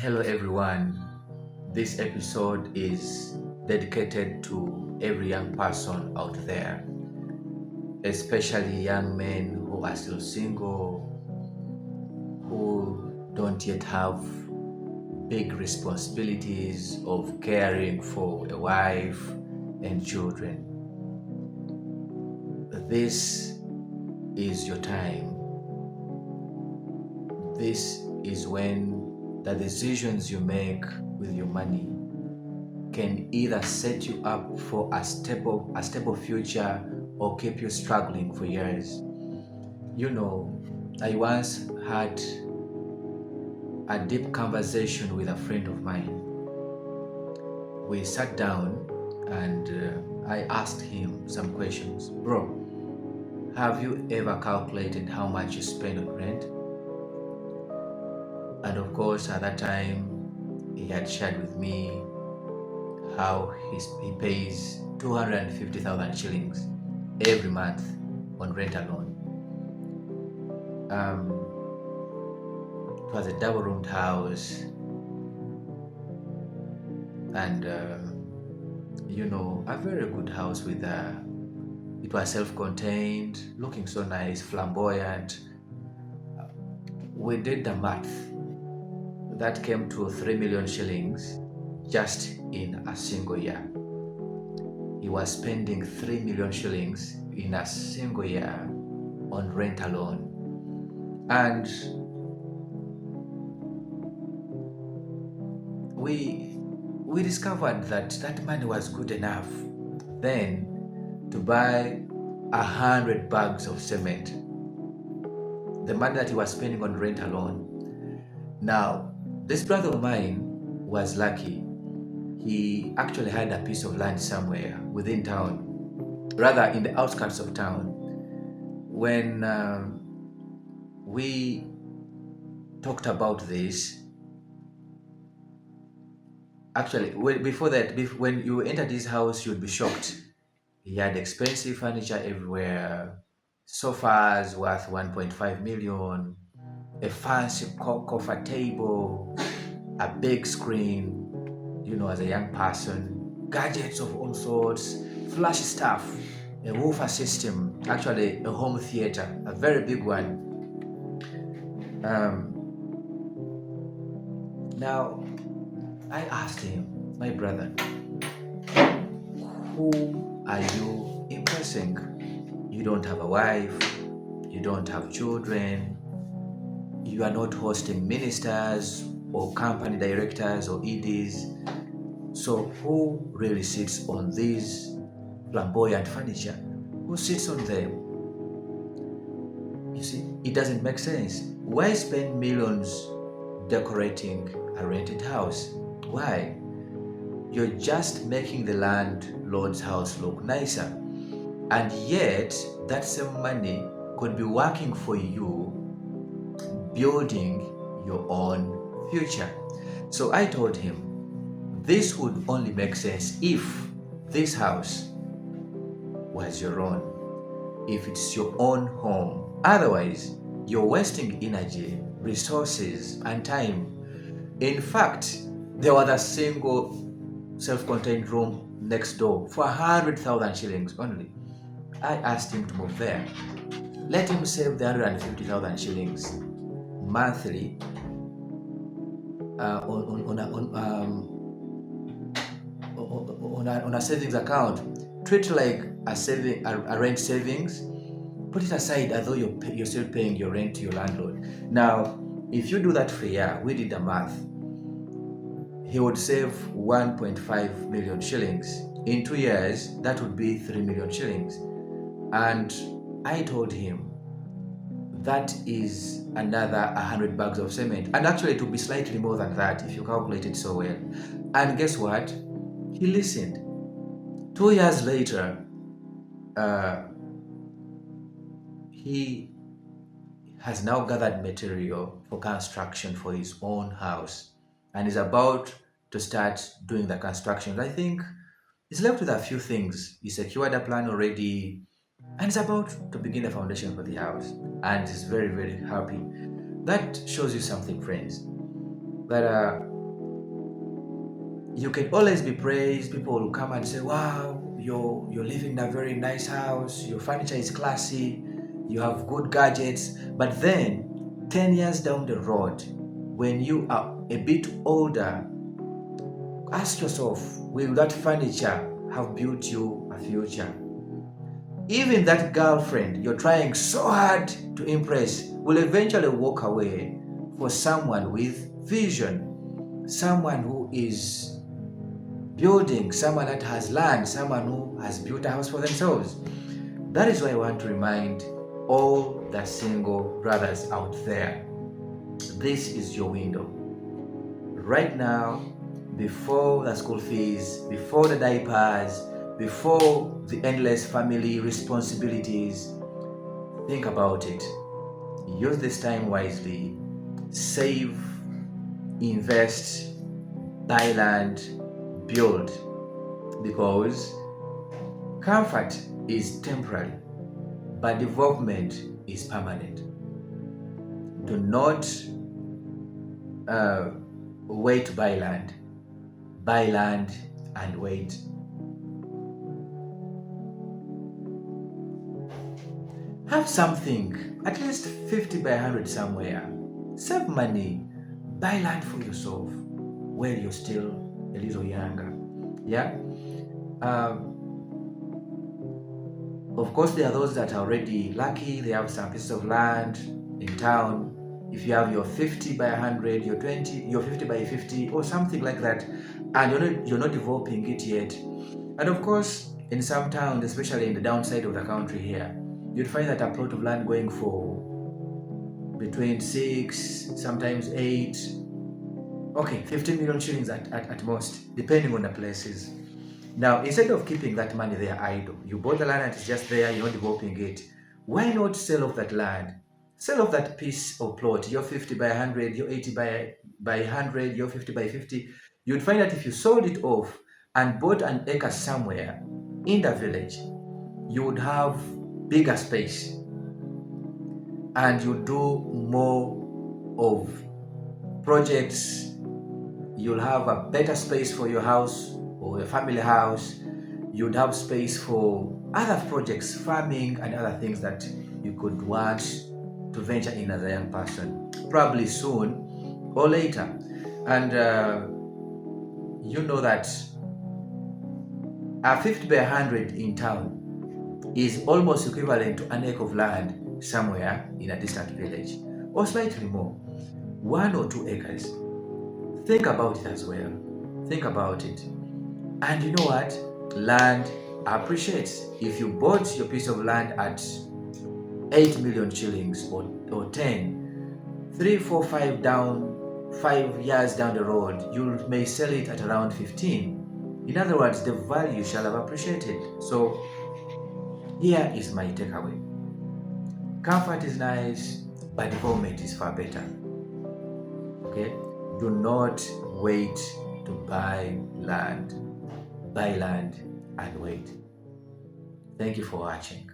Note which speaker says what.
Speaker 1: Hello everyone. This episode is dedicated to every young person out there, especially young men who are still single, who don't yet have big responsibilities of caring for a wife and children. This is your time. This is when the decisions you make with your money can either set you up for a stable future or keep you struggling for years. I once had a deep conversation with a friend of mine. We sat down and I asked him some questions. Bro, have you ever calculated how much you spend on rent? And of course, at that time, he had shared with me how he pays 250,000 shillings every month on rent alone. It was a double-roomed house, and a very good house with it was self-contained, looking so nice, flamboyant. We did the math. That came to 3 million shillings just in a single year. He was spending 3 million shillings in a single year on rent alone. And we discovered that money was good enough then to buy 100 bags of cement. The money that he was spending on rent alone. Now, this brother of mine was lucky. He actually had a piece of land somewhere within town, rather in the outskirts of town. When we talked about this, actually, before that, when you entered his house, you'd be shocked. He had expensive furniture everywhere, sofas worth 1.5 million, a fancy coffee table, a big screen, as a young person, gadgets of all sorts, flashy stuff, a woofer system, actually a home theater, a very big one. Now, I asked him, my brother, who are you impressing? You don't have a wife, you don't have children, you are not hosting ministers or company directors or EDs. So who really sits on these flamboyant furniture? Who sits on them? You see, it doesn't make sense. Why spend millions decorating a rented house? Why? You're just making the landlord's house look nicer. And yet, that same money could be working for you, building your own future. So I told him, this would only make sense if this house was your own, if it's your own home. Otherwise, you're wasting energy, resources, and time. In fact, there was a single self-contained room next door for 100,000 shillings only. I asked him to move there. Let him save the 150,000 shillings monthly on a savings account. Treat it like a rent savings. Put it aside as though you're still paying your rent to your landlord. Now, if you do that for a year, we did the math. He would save 1.5 million shillings. In 2 years, that would be 3 million shillings. And I told him that is another 100 bags of cement. And actually, it would be slightly more than that if you calculate it so well. And guess what? He listened. 2 years later, he has now gathered material for construction for his own house and is about to start doing the construction. I think he's left with a few things. He secured a plan already and is about to begin the foundation for the house, and is very, very happy. That shows you something, friends, that You can always be praised. People will come and say, wow, you're living in a very nice house, your furniture is classy, you have good gadgets. But then 10 years down the road, when you are a bit older, ask yourself, will that furniture have built you a future? Even that girlfriend you're trying so hard to impress will eventually walk away for someone with vision, someone who is building, someone that has land, someone who has built a house for themselves. That is why I want to remind all the single brothers out there, this is your window. Right now, before the school fees, before the diapers, before the endless family responsibilities, think about it. Use this time wisely. Save, invest, buy land, build. Because comfort is temporary, but development is permanent. Do not wait to buy land. Buy land and wait. Have something, at least 50 by 100 somewhere. Save money. Buy land for yourself while you're still a little younger. Yeah? Of course, there are those that are already lucky. They have some pieces of land in town. If you have your 50 by 100, your 50 by 50, or something like that, and you're not developing it yet. And of course, in some towns, especially in the downside of the country here, you'd find that a plot of land going for between 6, sometimes 8, 15 million shillings at most, depending on the places. Now, instead of keeping that money there idle, you bought the land and it's just there, you're not developing it. Why not sell off that land? Sell off that piece of plot, your 50 by 100, your 80 by 100, your 50 by 50. You'd find that if you sold it off and bought an acre somewhere in the village, you would have bigger space and you do more of projects. You'll have a better space for your house or your family house. You'd have space for other projects, farming and other things that you could want to venture in as a young person, probably soon or later. And you know that a 50 by 100 in town is almost equivalent to an acre of land somewhere in a distant village, or slightly more, 1 or 2 acres. Think about it as well. Think about it. And you know what? Land appreciates. If you bought your piece of land at 8 million shillings or 10, 3, 4, 5 years down the road, you may sell it at around 15. In other words, the value shall have appreciated. So here is my takeaway. Comfort is nice, but development is far better. Okay? Do not wait to buy land. Buy land and wait. Thank you for watching.